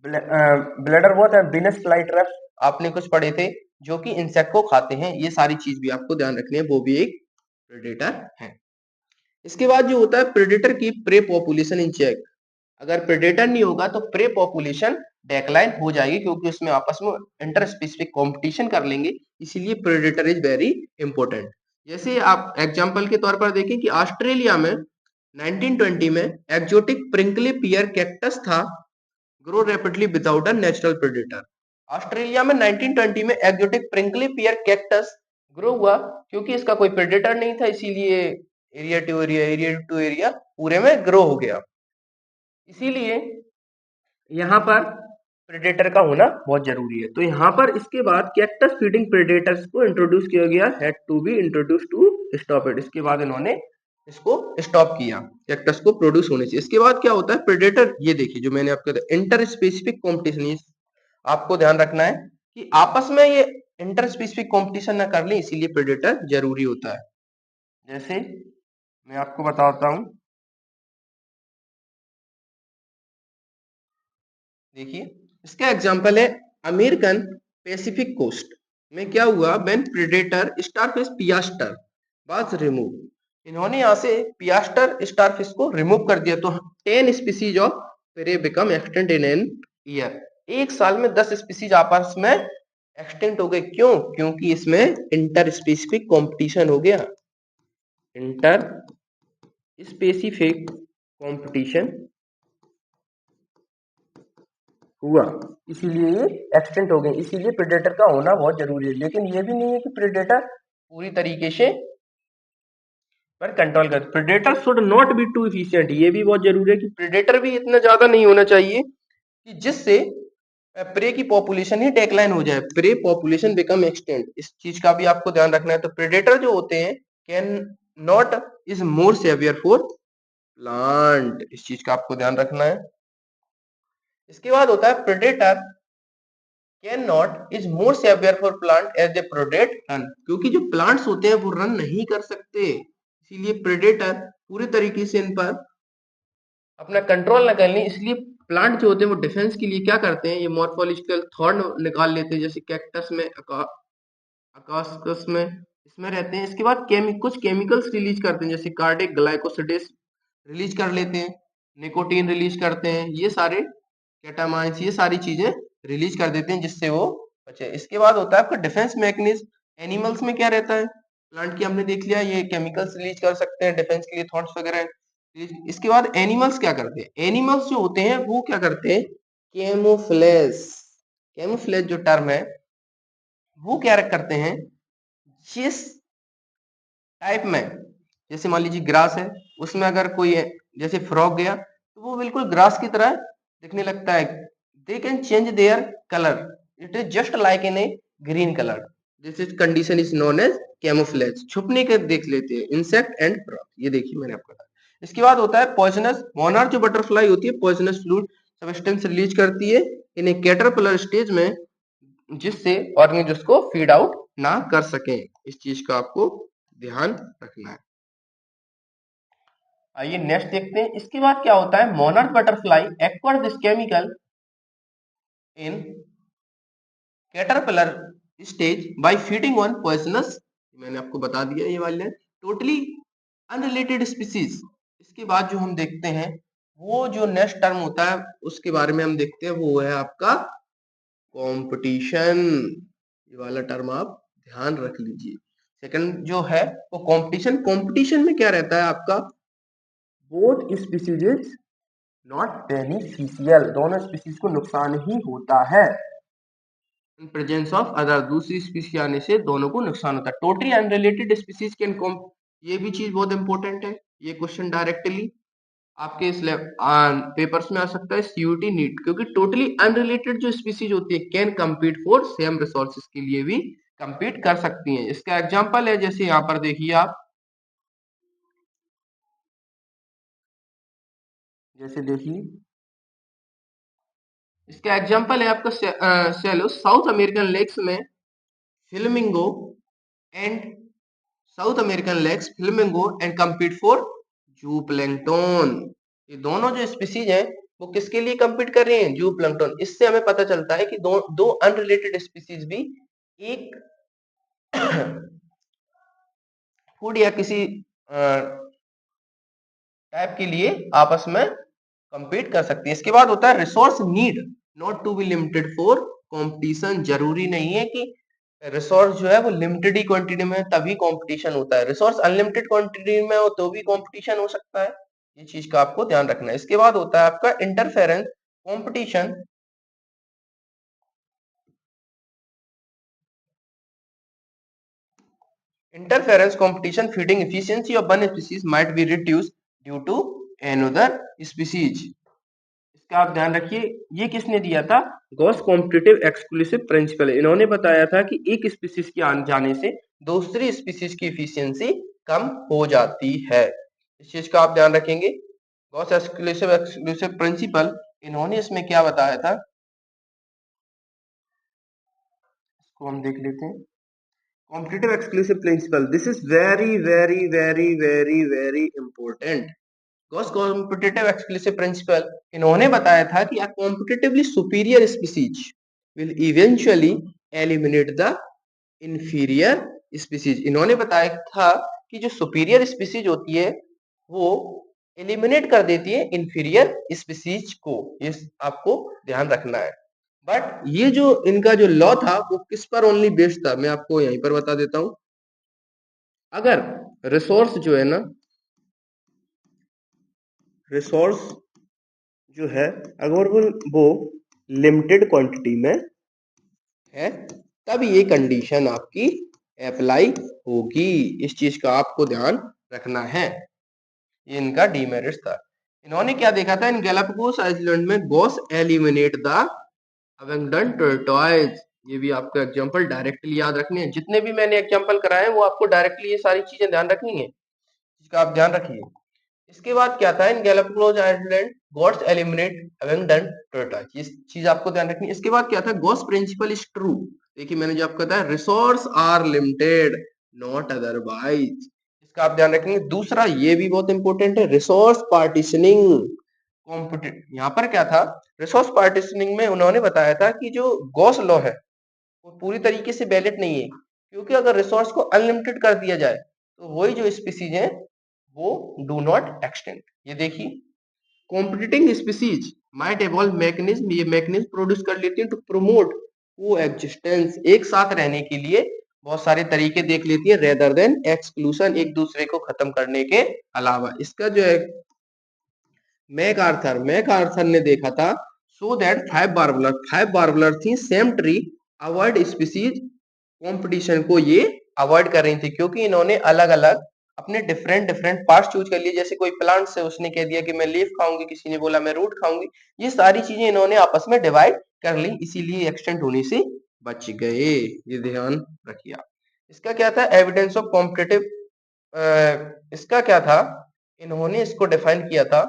ब्लैडर वॉथ एंड वीनस फ्लाईट्रैप्स, आपने कुछ पढ़े थे जो कि इंसेक्ट को खाते हैं। ये सारी चीज भी आपको ध्यान रखनी है, वो भी एक प्रेडेटर है। इसके बाद जो होता है प्रेडेटर की प्रे पॉपुलेशन इन चेक। अगर प्रेडेटर नहीं होगा तो प्रे पॉपुलेशन डेक्लाइन हो जाएगी, क्योंकि उसमें आपस में इंटर स्पेसिफिक कंपटीशन कर लेंगे, इसीलिए प्रेडेटर इज वेरी इंपॉर्टेंट। जैसे आप एग्जांपल के तौर पर देखें कि ऑस्ट्रेलिया में 1920 में एक्जोटिक प्रिंकली पियर कैक्टस था, grow rapidly without a natural predator. Australia में 1920 में एक्जोटिक प्रिंकली पियर कैक्टस ग्रो हुआ, क्योंकि इसका कोई प्रेडेटर नहीं था, इसीलिए एरिया टू एरिया पूरे में ग्रो हो गया। इसीलिए यहाँ पर प्रेडेटर का होना बहुत जरूरी है। तो यहाँ पर इसके बाद कैक्टस फीडिंग प्रेडेटर्स को इंट्रोड्यूस किया गया, had to be introduce to stop it. इसके बाद इन्होंने इसको स्टॉप किया, कैक्टस को प्रोड्यूस होने से। इसके बाद क्या होता है प्रेडेटर, ये देखिए जो मैंने आपको इंटर स्पेसिफिक कॉम्पिटिशन, आपको ध्यान रखना है कि आपस में ये इंटर स्पेसिफिक कॉम्पिटिशन ना कर ले, इसीलिए प्रेडेटर जरूरी होता है। जैसे मैं आपको बताता हूं, देखिए इसका एग्जांपल है अमेरिकन पैसिफिक कोस्ट में क्या हुआ, when predator starfish pisaster was remove. इन्होंने यहाँ से पियास्टर स्टारफिश को रिमूव कर दिया, तो 10 species of prey become extinct in an year. एक साल में 10 स्पीसीज आपस में एक्सटेंट हो गए। क्यों? क्योंकि इसमें इंटर स्पेसिफिक कॉम्पिटिशन हो गया, इंटर स्पेसिफिक कॉम्पिटिशन हुआ, इसीलिए ये एक्सटेंट हो गए। इसीलिए प्रेडेटर का होना बहुत जरूरी है। लेकिन ये भी नहीं है कि प्रेडेटर पूरी तरीके से पर कंट्रोल कर, predator should not be too efficient. ये भी बहुत जरूरी है कि प्रेडेटर भी इतना ज्यादा नहीं होना चाहिए कि जिससे प्रे की पॉपुलेशन ही डेक्लाइन हो जाए, प्रे पॉपुलेशन बिकम एक्सटेंट। इस चीज का भी आपको ध्यान रखना है। तो प्रेडेटर जो होते हैं can not is more severe for plant, इस चीज का आपको ध्यान रखना है। इसके बाद होता है predator can not is more severe for plant as they predate run, क्योंकि जो प्लांट्स होते हैं वो रन नहीं कर सकते, इसीलिए प्रेडेटर पूरे तरीके से इन पर अपना कंट्रोल न कर लें। इसलिए प्लांट जो होते हैं वो डिफेंस के लिए क्या करते हैं, ये मॉर्फोलॉजिकल थॉर्न निकाल लेते हैं, जैसे कैक्टस में, अकास्कस में, इसमें रहते हैं। इसके बाद कुछ केमिकल्स रिलीज करते हैं, जैसे कार्डिक ग्लाइकोसिडेस रिलीज कर लेते हैं, निकोटीन रिलीज करते हैं, ये सारे कैटामाइंस, ये सारी चीजें रिलीज कर देते हैं जिससे वो बचे। इसके बाद होता है आपका डिफेंस मैकेनिज्म। एनिमल्स में क्या रहता है, प्लांट की हमने देख लिया, ये केमिकल्स रिलीज कर सकते हैं डिफेंस के लिए, थॉट्स वगैरह। इसके बाद एनिमल्स क्या करते हैं, एनिमल्स जो होते हैं वो क्या करते हैं, कैमोफ्लेज। कैमोफ्लेज जो टर्म है वो क्या करते हैं, जिस टाइप में, जैसे मान लीजिए ग्रास है, उसमें अगर कोई जैसे फ्रॉग गया तो वो बिल्कुल ग्रास की तरह दिखने लगता है। They can change their colour, it is just like in a green colour. This is condition is known as camouflage. छुपने के देख लेते हैं इंसेक्ट एंड फ्रॉग, ये देखिए मैंने आपको बताया। इसके बाद होता है पॉइजनस। मोनार्क जो बटरफ्लाई होती है पॉइजनस फ्लूइड सब्सटेंस रिलीज करती है इन ए कैटरपिलर स्टेज में, जिससे ऑर्गेनिज्म उसको फीड आउट ना कर सके। इस चीज का आपको ध्यान रखना है। आइए नेक्स्ट देखते हैं। इसके बाद क्या होता है, monarch butterfly acquire this chemical in caterpillar stage by feeding on poisonous, मैंने आपको बता दिया ये वाले टोटली अनरिलेटेड स्पीसीज। इसके बाद जो हम देखते हैं वो जो नेक्स्ट टर्म होता है उसके बारे में हम देखते हैं, वो है आपका कंपटीशन। ये वाला टर्म आप ध्यान रख लीजिए। सेकंड जो है वो कंपटीशन। कंपटीशन में क्या रहता है आपका, both species is not beneficial, दोनों स्पीसीज को नुकसान ही होता है। इन प्रेजेंस ऑफ अदर, दूसरी स्पीसीज आने से दोनों को नुकसान होता है। टोटली अनरिलेटेड स्पीसीज कैन कॉम्प, ये भी चीज बहुत इंपॉर्टेंट है। ये क्वेश्चन डायरेक्टली आपके इस पेपर्स में आ सकता है सीयूटी नीट, क्योंकि टोटली अनरिलेटेड जो स्पीसीज होती है can compete for same resources के लिए भी कम्पीट कर सकती हैं। इसका एग्जांपल है जैसे यहाँ पर देखिए आप, जैसे देखिए इसका एग्जांपल है आपका सेलो। साउथ अमेरिकन लेक्स में flamingo and South American lakes flamingo and compete for zooplankton. ये दोनों जो स्पीसीज हैं वो किसके लिए कम्पीट कर रही हैं, जू प्लैंक्टन। इससे हमें पता चलता है कि दो दो अनरिलेटेड स्पीसीज भी एक फूड या किसी टाइप के लिए आपस में compete कर सकती है। इसके बाद होता है resource need not to be limited for competition. जरूरी नहीं है कि रिसोर्स जो है वो लिमिटेड ही क्वांटिटी में तभी कंपटीशन होता है, रिसोर्स अनलिमिटेड क्वांटिटी में हो तो भी कंपटीशन हो सकता है। ये चीज का आपको ध्यान रखना है। इसके बाद होता है आपका interference competition. Interference competition feeding efficiency of one species might be reduced due to another species. इसका आप ध्यान रखिए। ये किसने दिया था, गॉस कॉम्पिटिटिव एक्सक्लूसिव प्रिंसिपल। इन्होंने बताया था कि एक स्पीसीज के आने जाने से दूसरी स्पीसीज की एफिशिएंसी कम हो जाती है। इस चीज का आप ध्यान रखेंगे। गॉस एक्सक्लूसिव प्रिंसिपल, इन्होंने इसमें क्या बताया था, इसको हम देख लेते हैं। Competitive exclusive principle, this is very very very very very important. Gause competitive exclusive principle, इन्होंने बताया था कि a competitively superior species will eventually eliminate the inferior species। इन्होंने बताया था कि जो सुपीरियर स्पीसीज होती है वो एलिमिनेट कर देती है इंफीरियर स्पीसीज को। ये आपको ध्यान रखना है। बट ये जो इनका जो लॉ था वो किस पर ओनली बेस्ड था, मैं आपको यहीं पर बता देता हूं। अगर रिसोर्स जो है ना, रिसोर्स जो है अगर वो लिमिटेड क्वांटिटी में है तब ये कंडीशन आपकी अप्लाई होगी। इस चीज का आपको ध्यान रखना है। ये इनका डीमेरिट्स था। इन्होंने क्या देखा था, इन गैलापागोस आइलैंड में Gauss eliminate the abundant tortoise. ये भी आपको एग्जांपल डायरेक्टली याद रखने हैं। जितने भी मैंने एग्जांपल कराए वो आपको डायरेक्टली ये सारी चीजें ध्यान रखनी है, इसका आप ध्यान रखिए। इसके बाद क्या था, in Galapagos island goats eliminate abundant tortoise, ये चीज आपको ध्यान रखनी है। इसके बाद क्या था, गॉस प्रिंसिपल इज ट्रू। देखिए मैंने जो आपको बताया, resource are limited not otherwise, इसका आप ध्यान रखेंगे। दूसरा ये भी बहुत इंपॉर्टेंट है, रिसोर्स पार्टीशनिंग कॉम्पिटिट। यहाँ पर क्या था, रिसोर्स पार्टीशनिंग में उन्होंने बताया था कि जो गॉस लॉ है वो पूरी तरीके से वैलिड नहीं है, क्योंकि अगर रिसोर्स को अनलिमिटेड कर दिया जाए तो वही जो स्पीसीज है वो डू नॉट एक्सटेंड। ये देखिए, competing species might evolve mechanism, ये मैकेनिज्म प्रोड्यूस कर लेती है टू प्रमोट को एक्जिस्टेंस, एक साथ रहने के लिए बहुत सारे तरीके देख लेती है रेदर देन एक्सक्लूशन, एक दूसरे को खत्म करने के अलावा। इसका जो है मैक आर्थर ने देखा था सो दैट फाइव बार्बुलर थी same tree avoid species competition को ये अवॉइड कर रही थी क्योंकि इन्होंने अलग अलग अपने डिफरेंट डिफरेंट पार्ट्स चूज कर लिए। जैसे कोई प्लांट से उसने कह दिया कि मैं लीफ खाऊंगी, किसी ने बोला मैं रूट खाऊंगी। ये सारी चीजें इन्होंने आपस में डिवाइड कर ली, इसीलिए एक्सटेंट होने से बच गए। ये ध्यान रखिए आप। इसका क्या था एविडेंस ऑफ कॉम्पिटिटिव, इसका क्या था, इन्होंने इसको डिफाइन किया था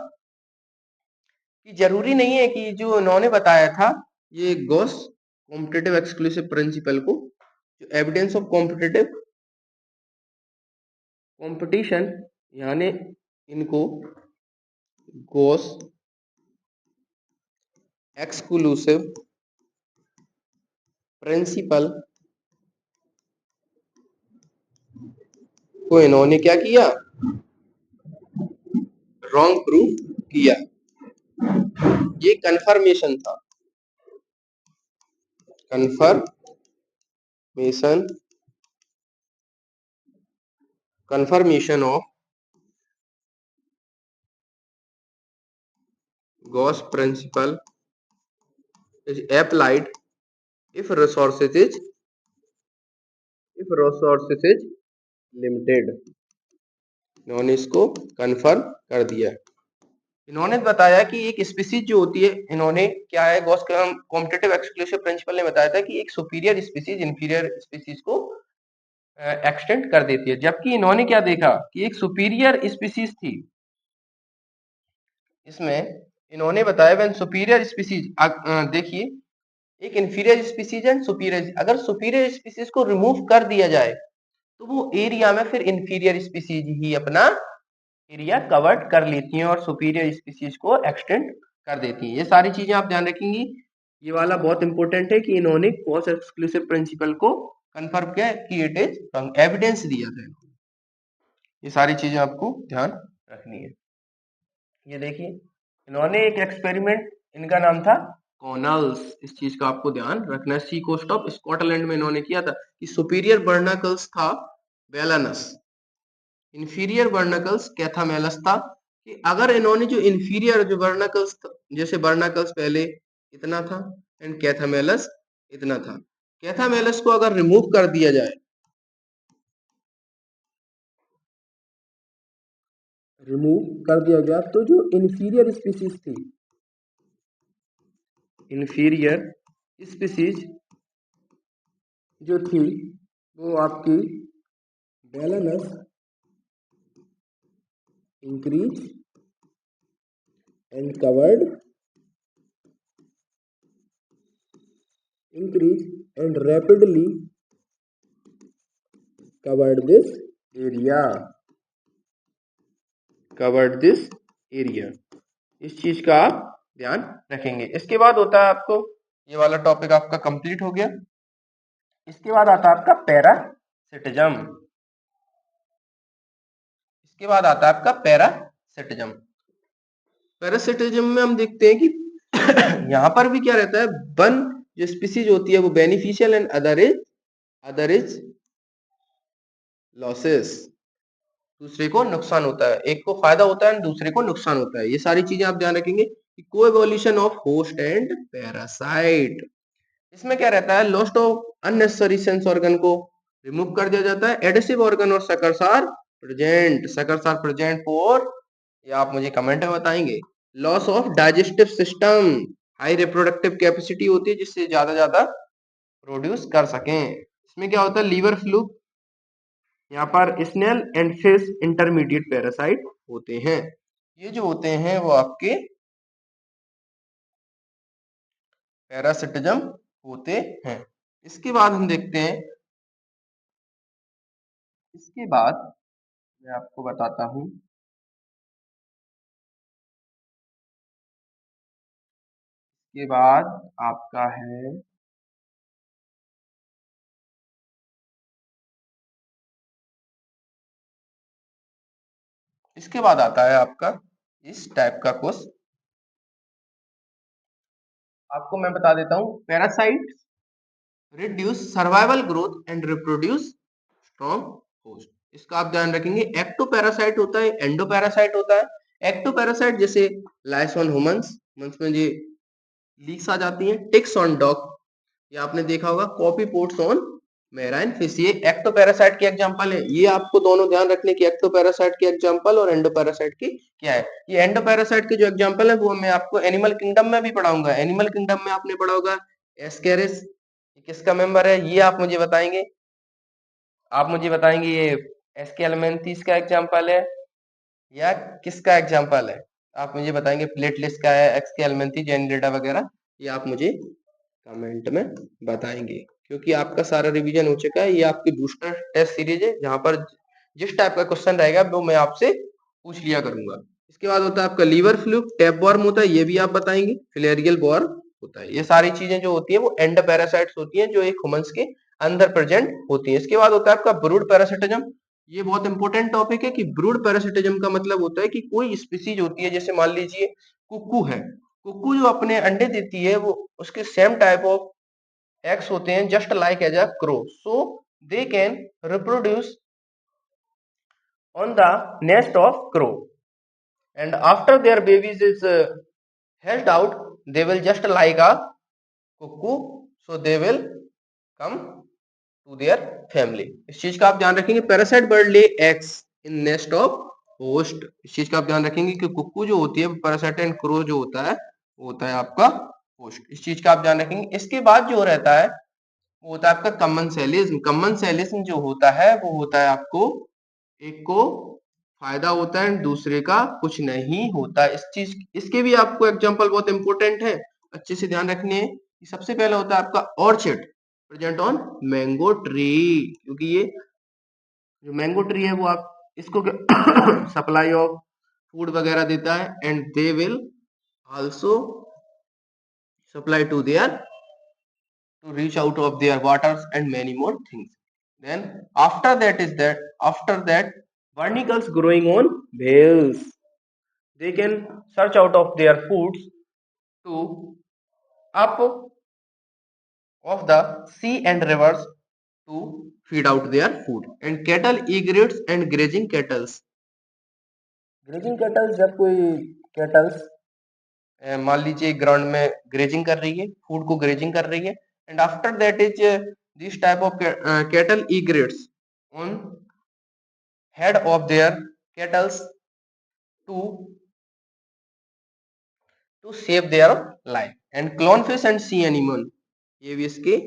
कि जरूरी नहीं है कि जो इन्होंने बताया था ये गॉस कॉम्पिटिटिव एक्सक्लूसिव प्रिंसिपल को, जो एविडेंस ऑफ कॉम्पिटिटिव कंपटीशन यानी इनको गॉस एक्सक्लूसिव प्रिंसिपल को इन्होंने क्या किया, रॉन्ग प्रूफ किया। ये कंफर्मेशन था, confirmation confirmation of Gause principle is applied if resources is limited। इन्होंने इसको कंफर्म कर दिया। इन्होंने बताया कि एक स्पीसीज जो होती है, इन्होंने क्या है गॉस कॉम्पिटिटिव एक्सक्लूसिव प्रिंसिपल ने बताया था कि एक सुपीरियर स्पीसीज इंफीरियर स्पीसीज को एक्सटेंड कर देती है। जबकि इन्होंने क्या देखा कि एक सुपीरियर स्पीसीज थी, इसमें इन्होंने बताया व्हेन सुपीरियर स्पीसीज, देखिए एक इंफीरियर स्पीसीज एंड सुपीरियर, अगर सुपीरियर स्पीसीज को रिमूव कर दिया जाए तो वो एरिया में फिर इंफीरियर स्पीसीज ही अपना एरिया कवर्ड कर लेती हैं और सुपीरियर स्पीसीज को एक्सटेंड कर देती हैं। ये सारी चीजें आप ध्यान रखेंगी। ये वाला बहुत इंपॉर्टेंट है कि इन्होंने गॉस एक्सक्लूसिव प्रिंसिपल को कंफर्म किया कि इट इज एविडेंस दिया था। ये सारी चीजें आपको ध्यान रखनी है। ये देखिए इन्होंने एक एक्सपेरिमेंट, इनका नाम था कॉनल्स, इस चीज का आपको ध्यान रखना है। सी कोस्ट ऑफ स्कॉटलैंड में इन्होंने किया था कि सुपीरियर बर्नाकल्स था बेलानस, इंफीरियर बर्नाकल्स कैथामेलस था। कि अगर इन्होंने जो इंफीरियर जो बर्नाकल्स, जैसे बर्नाकल्स पहले इतना था एंड कैथामेलस इतना था, कैथामेलस को अगर रिमूव कर दिया जाए, रिमूव कर दिया गया तो जो इंफीरियर स्पीसीज थी, इंफीरियर स्पीसीज जो थी वो आपकी balance increase and covered increase and rapidly covered this area, इस चीज का आप ध्यान रखेंगे। इसके बाद होता है आपको, ये वाला टॉपिक आपका कंप्लीट हो गया। इसके बाद आता है आपका पैरासिटिज्म। इसके बाद आता है आपका पैरासिटिज्म। पैरासिटिज्म में हम देखते हैं कि यहाँ पर भी क्या रहता है, वन जो स्पीसीज होती है वो beneficial and other is losses, दूसरे को नुकसान होता है, एक को फायदा होता है दूसरे को नुकसान होता है। ये सारी चीजें आप ध्यान रखेंगे कि coevolution of host and parasite. इसमें क्या रहता है, lost of unnecessary sense organ को रिमूव कर दिया जाता है, एडेसिव ऑर्गन और सकर्स आर प्रेजेंट फॉर, ये आप मुझे कमेंट में बताएंगे। Loss of digestive system, high reproductive capacity होती है जिससे ज्यादा प्रोड्यूस कर सकें। इसमें क्या होता है, लीवर फ्लू, यहाँ पर snail and fish intermediate parasite होते हैं। ये जो होते हैं वो आपके पैरासिटिज्म होते हैं। इसके बाद हम देखते हैं, इसके बाद मैं आपको बताता हूं, इसके बाद आपका है इसके बाद आता है आपका इस टाइप का क्वेश्चन, आपको मैं बता देता हूं। Parasite reduce survival growth and reproduce strong host. इसका आप ध्यान रखेंगे। एक्टो पैरासाइट होता है, एंडो पैरासाइट होता है। एक्टोपैरासाइट जैसे लाइस ऑन ह्यूमंस, ह्यूमंस में ये लीक्स आ जाती हैं। टिक्स ऑन डॉग, ये आपने देखा होगा। Copepods on marine fish, ये एक्टोपैरासाइट की एग्जांपल है। ये आपको दोनों ध्यान रखने की, एक्टोपैरासाइट की एग्जांपल और एंडोपैरासाइट की क्या है। ये एंडोपैरासाइट के जो एग्जांपल है वो मैं आपको एनिमल किंगडम में भी पढ़ाऊंगा। एनिमल किंगडम में आपने पढ़ा होगा एस्केरिस, किसका मेंबर है ये आप मुझे बताएंगे। आप मुझे बताएंगे ये एस्केलमेंथिस का एग्जांपल है या किसका एग्जांपल है। आप मुझे बताएंगे प्लेटलेट्स का है, एक्सकेलमेंथिस, जेनिलिडा वगैरह, ये आप मुझे कमेंट में बताएंगे। क्योंकि आपका सारा रिवीजन हो चुका है, ये आपकी बूस्टर टेस्ट सीरीज है जहां पर जिस टाइप का क्वेश्चन रहेगा वो मैं आपसे पूछ लिया करूंगा। इसके बाद होता है आपका लीवर फ्लूक, टैपवॉर्म होता है, ये भी आप बताएंगे। फिलेरियल वॉर्म होता है। ये सारी चीजें जो होती है वो एंडोपैरासाइट्स होती हैं जो एक ह्यूमंस के अंदर प्रेजेंट होती है। इसके बाद होता है आपका ब्रूड पैरासिटिज्म। ये बहुत इंपॉर्टेंट टॉपिक है कि ब्रूड पैरासिटिज्म का मतलब होता है कि कोई स्पीसीज होती है, जैसे मान लीजिए कुक्कू है, कुक्कू जो अपने अंडे देती है वो उसके सेम टाइप ऑफ eggs होते हैं just like as a crow, so they can reproduce on the nest of crow, and after their babies is hatched out they will just like a cuckoo, so they will come to their family। इस चीज का आप ध्यान रखेंगे। Parasite bird lay eggs in nest of host, इस चीज का आप ध्यान रखेंगे कि कुक्कू जो होती है पैरासाइट एंड क्रो जो होता है वो होता है आपका होस्ट, इस चीज का आप ध्यान रखेंगे। इसके बाद जो रहता है वो होता है आपका कॉमन सेलिज्म। कॉमन सेलिज्म जो होता है वो होता है आपको एक को फायदा होता है दूसरे का कुछ नहीं होता। इस चीज इसके भी आपको एग्जांपल बहुत इंपॉर्टेंट है, अच्छे से ध्यान रखने हैं। सबसे पहला होता है आपका orchid present on mango tree, क्योंकि ये जो मैंगो ट्री है वो आप इसको सप्लाई ऑफ फूड वगैरह देता है and they will also supply to their to reach out of their waters and many more things. Then after that barnacles growing on bales, they can search out of their foods to up of the sea and rivers to feed out their food. And cattle egrets and grazing cattles, grazing kettles जब कोई kettles मान लीजिए ground में grazing कर रही है, food को grazing कर रही है, and after that is this type of cattle egrets on head of their cattles to save their life, and clownfish and sea animal, ये भी इसके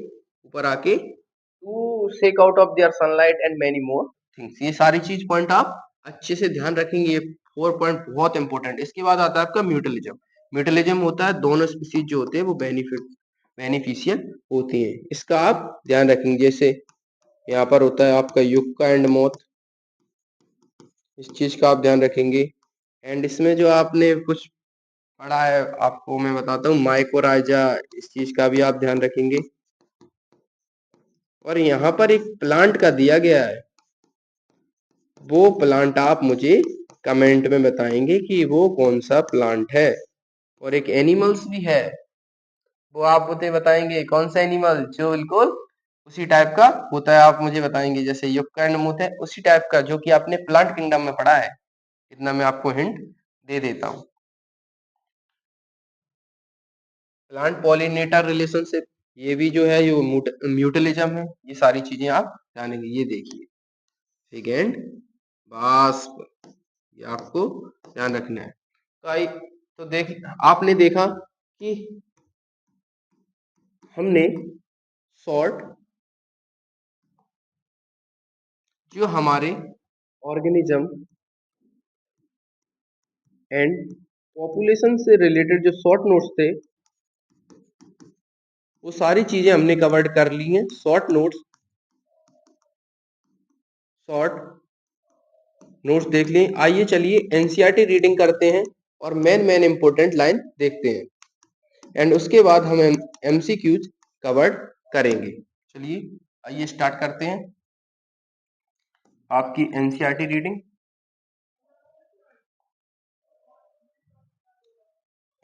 ऊपर आके to seek out of their sunlight and many more things। ये सारी चीज point आप अच्छे से ध्यान रखेंगे, ये 4 पॉइंट बहुत इंपॉर्टेंट। इसके बाद आता है आपका म्यूटलिज्म। म्यूटलिज्म होता है दोनों स्पीसीज जो होते हैं वो बेनिफिशियल होती हैं, इसका आप ध्यान रखेंगे। जैसे यहाँ पर होता है आपका युक्का एंड मोथ, इस चीज का आप ध्यान रखेंगे। एंड इसमें जो आपने कुछ पढ़ा है आपको मैं बताता हूँ माइकोराइजा, इस चीज का भी आप ध्यान रखेंगे। और यहाँ पर एक प्लांट का दिया गया है, वो प्लांट आप मुझे कमेंट में बताएंगे कि वो कौन सा प्लांट है। और एक एनिमल्स भी है, वो आप मुझे बताएंगे कौन सा एनिमल जो बिल्कुल उसी टाइप का होता है। आप मुझे बताएंगे जैसे युक्का एंड मूथ है उसी टाइप का जो कि आपने प्लांट किंगडम में पढ़ा है। इतना मैं आपको हिंट दे देता हूँ। प्लांट पॉलिनेटर रिलेशनशिप, ये भी जो है ये म्यूटलिज्म है। ये सारी चीजें आप जानेंगे। ये देखिए सेकेंड वास्प, ये आपको ध्यान रखना है। तो देख आपने देखा कि हमने शॉर्ट जो हमारे ऑर्गेनिज्म एंड पॉपुलेशन से रिलेटेड जो शॉर्ट नोट्स थे वो सारी चीजें हमने कवर्ड कर ली हैं। शॉर्ट नोट्स देख ली। आइए चलिए एनसीईआरटी रीडिंग करते हैं और मेन इंपोर्टेंट लाइन देखते हैं, एंड उसके बाद हम एमसीक्यूज कवर्ड करेंगे। चलिए आइए स्टार्ट करते हैं आपकी एनसीईआरटी रीडिंग।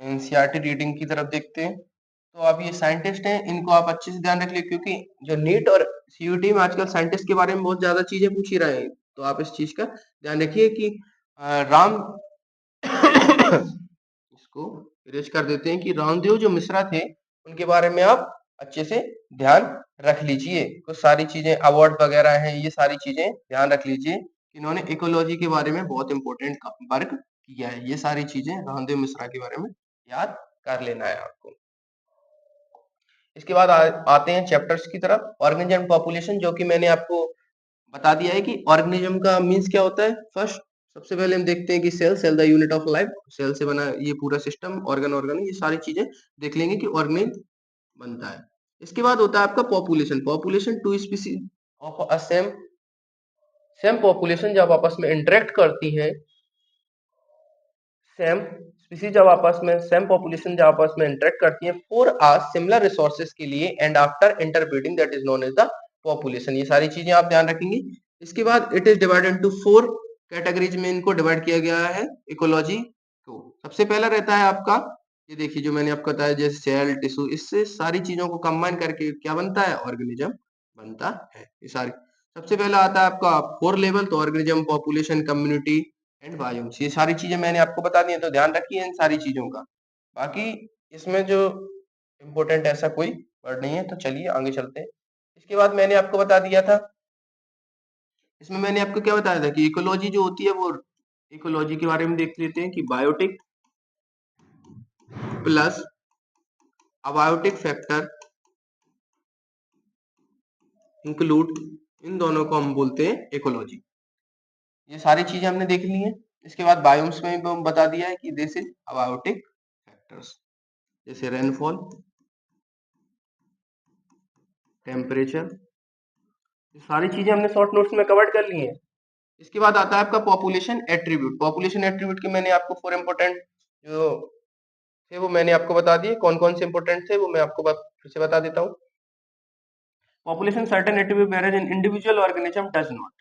एनसीईआरटी रीडिंग की तरफ देखते हैं। तो आप ये साइंटिस्ट हैं, इनको आप अच्छे से ध्यान रख लिया क्योंकि जो नीट और सीयूटी में आजकल साइंटिस्ट के बारे में बहुत ज्यादा चीजें पूछ ही रहे हैं। तो आप इस चीज का ध्यान रखिए कि राम इसको इरेज कर देते हैं कि रामदेव जो मिश्रा थे उनके बारे में आप अच्छे से ध्यान रख लीजिए। कुछ सारी चीजें अवार्ड वगैरह हैं, ये सारी चीजें ध्यान रख लीजिए। इन्होंने इकोलॉजी के बारे में बहुत इंपॉर्टेंट वर्क किया है। ये सारी चीजें रामदेव मिश्रा के बारे में याद कर लेना है आपको। इसके बाद आते हैं चैप्टर्स की तरफ। ऑर्गेनिज्म एंड पॉपुलेशन, जो कि मैंने आपको बता दिया है कि ऑर्गेनिज्म का मीन्स क्या होता है। फर्स्ट सबसे पहले हम देखते हैं कि cell the unit of life, cell से बना ये पूरा सिस्टम, ऑर्गन ये सारी चीजें देख लेंगे कि ऑर्गेनिज्म बनता है। इसके बाद होता है आपका population. Population two species of a same population जब आपस में इंटरेक्ट करती हैं, सेम स्पीसीज जब आपस में, सेम पॉपुलेशन जब आपस में इंटरेक्ट करती है फॉर आ सिमिलर रिसोर्सेज के लिए and after interbreeding, that is known as the population. ये सारी चीजें आप ध्यान रखेंगे। इसके बाद it is divided into 4 categories में इनको डिवाइड किया गया है इकोलॉजी को। सबसे पहला रहता है आपका, ये देखिए जो मैंने आपको बताया, जैसे सेल, टिश्यू, इससे सारी चीजों को कंबाइन करके क्या बनता है, ऑर्गेनिज्म बनता है। ये सारी सबसे पहला आता है आपका 4 लेवल, तो organism, population, community and biomes. ये सारी चीजें मैंने आपको बता दी हैं, तो ध्यान रखिए इन सारी चीजों का। बाकी इसमें जो इम्पोर्टेंट ऐसा कोई वर्ड नहीं है, तो चलिए आगे चलते हैं। इसके बाद मैंने आपको बता दिया था, इसमें मैंने आपको क्या बताया था कि इकोलॉजी जो होती है वो, इकोलॉजी के बारे में देख लेते हैं कि biotic plus abiotic factor include, इन दोनों को हम बोलते हैं इकोलॉजी। ये सारी चीजें हमने देख ली हैं। इसके बाद बायोम्स में भी बता दिया है कि दिस इज अबायोटिक फैक्टर्स, जैसे रेनफॉल, टेम्परेचर, ये सारी चीजें हमने शॉर्ट नोट्स में कवर कर ली हैं। इसके बाद आता है आपका पॉपुलेशन एट्रीब्यूट। पॉपुलेशन एट्रीब्यूट के मैंने आपको 4 इंपॉर्टेंट जो थे वो मैंने आपको बता दिए। कौन कौन से इंपॉर्टेंट थे वो मैं आपको फिर से बता देता हूँ। Population certain attribute where an individual organism does not.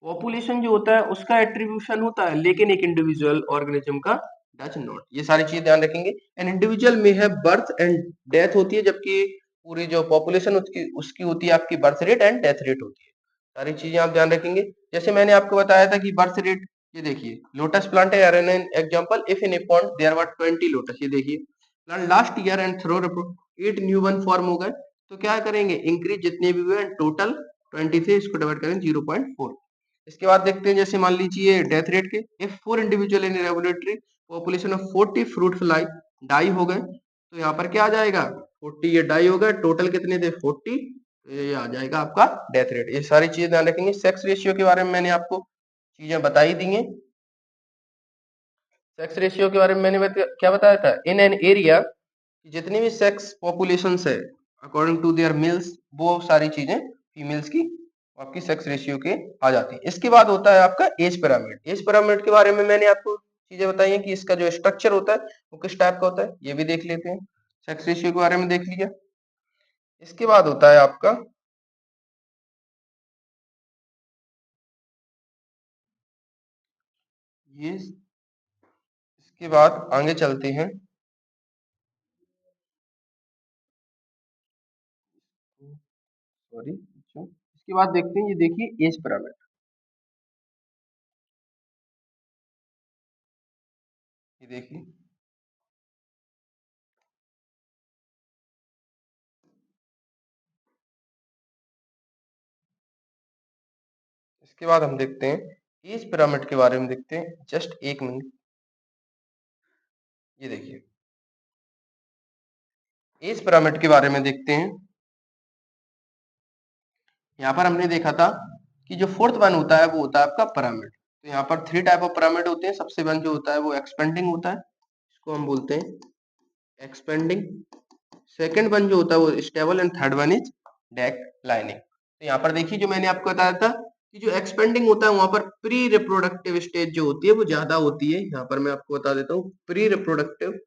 Population जो होता है उसका एट्रीब्यूशन होता है, लेकिन एक इंडिविजुअल ऑर्गेनिज्म का डज नॉट। ये सारी चीजें ध्यान रखेंगे। एन इंडिविजुअल में है बर्थ एंड डेथ होती है, जबकि पूरी जो पॉपुलेशन उसकी उसकी होती है आपकी birth rate and death rate होती है। सारी चीजें आप ध्यान रखेंगे। जैसे मैंने आपको बताया था कि बर्थ रेट, ये देखिए लोटस प्लांट है an example, if in a pond there were 20 lotus, ये देखिए plant last year and throw 8 new one form हो गए, तो क्या करेंगे, इंक्रीज जितने भी हुए टोटल 20 से इसको डिवाइड करेंगे 0.4। इसके बाद देखते हैं, जैसे मान लीजिए डेथ रेट के, if 4 individual in regulatory population of 40 fruit fly die हो गए, तो यहाँ पर क्या आ जाएगा 40, ये डाई हो गए, टोटल कितने थे 40, तो ये आ जाएगा आपका डेथ रेट। ये सारी चीजें ध्यान रखेंगे। सेक्स रेशियो के बारे में मैंने आपको चीजें बताई दी हैं। सेक्स रेशियो के बारे में मैंने क्या बताया था, इन एन एरिया जितनी भी सेक्स पॉपुलेशंस है अकॉर्डिंग टू देयर मेल्स, वो सारी चीजें फीमेल्स की आपकी सेक्स रेशियो के आ जाती है। इसके बाद होता है आपका एज पिरामिड। एज पिरामिड के बारे में मैंने आपको चीजें बताई हैं कि इसका जो स्ट्रक्चर होता है वो किस टाइप का होता है, ये भी देख लेते हैं। सेक्स रेशियो के बारे में देख लिया। इसके बाद होता है आपका, ये इसके बाद आगे चलते हैं। सॉरी, इसके बाद देखते हैं, ये देखिए एज पिरामिड, ये देखिए इसके बाद हम देखते हैं एज पिरामिड के बारे में देखते हैं। जस्ट एक मिनट, ये देखिए एज पिरामिड के बारे में देखते हैं। यहाँ पर हमने देखा था कि जो फोर्थ वन होता है वो होता है आपका पिरामिड। तो यहाँ पर 3 टाइप ऑफ पिरामिड होते हैं। सबसे वन जो होता है वो एक्सपेंडिंग होता है, इसको हम बोलते हैं एक्सपेंडिंग। सेकंड वन जो होता है वो stable and third one is declining. तो यहाँ पर देखिए जो मैंने आपको बताया था कि जो एक्सपेंडिंग होता है वहां पर प्री रिप्रोडक्टिव स्टेज जो होती है वो ज्यादा होती है। यहाँ पर मैं आपको बता देता हूँ, प्री रिप्रोडक्टिव